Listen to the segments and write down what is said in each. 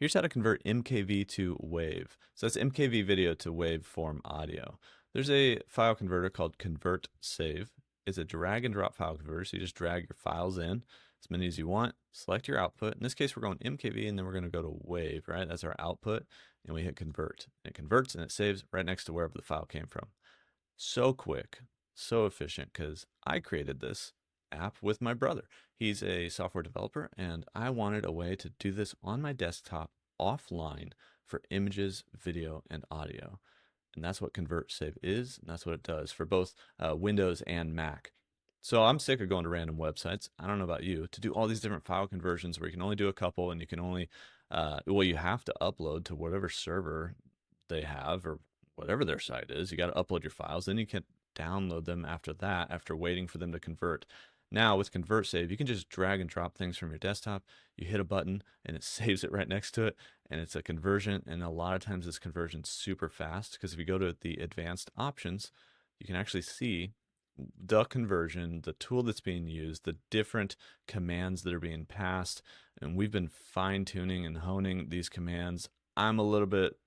Here's how to convert MKV to WAV. So that's MKV video to waveform audio. There's a file converter called ConvertSave. It's a drag and drop file converter. So you just drag your files in, as many as you want, select your output. In this case, we're going MKV and then we're going to go to WAV, right? That's our output. And we hit convert. It converts and it saves right next to wherever the file came from. So quick, so efficient, because I created this app with my brother. He's a software developer, and I wanted a way to do this on my desktop offline for images, video, and audio. And that's what ConvertSave is, and that's what it does for both Windows and Mac. So I'm sick of going to random websites. I don't know about you, to do all these different file conversions where you can only do a couple and you can only, well, you have to upload to whatever server they have or whatever their site is. You got to upload your files, then you can download them after that, after waiting for them to convert. Now with ConvertSave, you can just drag and drop things from your desktop. You hit a button and it saves it right next to it, and it's a conversion. And a lot of times this conversion's super fast, because if you go to the advanced options, you can actually see the conversion, the tool that's being used, the different commands that are being passed. And we've been fine-tuning and honing these commands. I'm a little bit,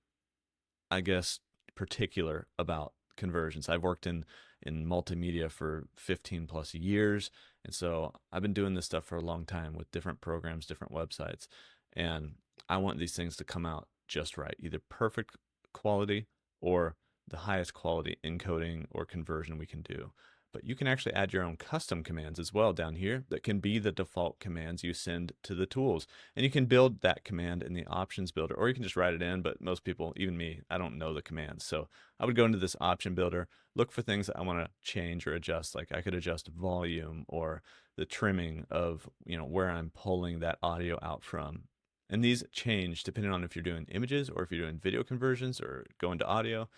I guess, particular about conversions. I've worked in multimedia for 15 plus years, and so I've been doing this stuff for a long time with different programs, different websites, and I want these things to come out just right, either perfect quality or the highest quality encoding or conversion we can do. But you can actually add your own custom commands as well down here that can be the default commands you send to the tools. And you can build that command in the options builder, or you can just write it in, but most people, even me, I don't know the commands. So I would go into this option builder, look for things that I want to change or adjust. Like I could adjust volume or the trimming of, where I'm pulling that audio out from. And these change depending on if you're doing images or if you're doing video conversions or going to audio.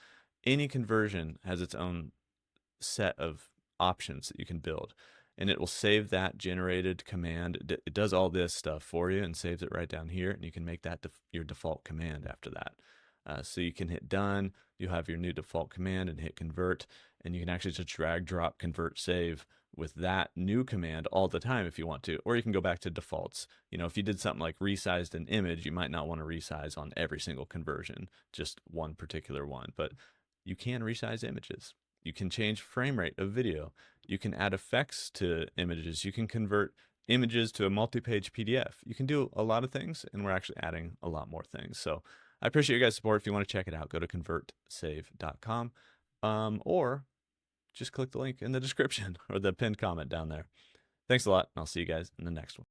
Any conversion has its own set of options that you can build, and it will save that generated command. It does all this stuff for you and saves it right down here, and you can make that your default command after that. So you can hit done, you have your new default command, and hit convert, and you can actually just drag, drop, convert, save with that new command all the time if you want to, or you can go back to defaults. If you did something like resized an image, you might not want to resize on every single conversion, just one particular one, but you can resize images. You can change frame rate of video. You can add effects to images. You can convert images to a multi-page PDF. You can do a lot of things, and we're actually adding a lot more things. So I appreciate your guys' support. If you want to check it out, go to convertsave.com, or just click the link in the description or the pinned comment down there. Thanks a lot, and I'll see you guys in the next one.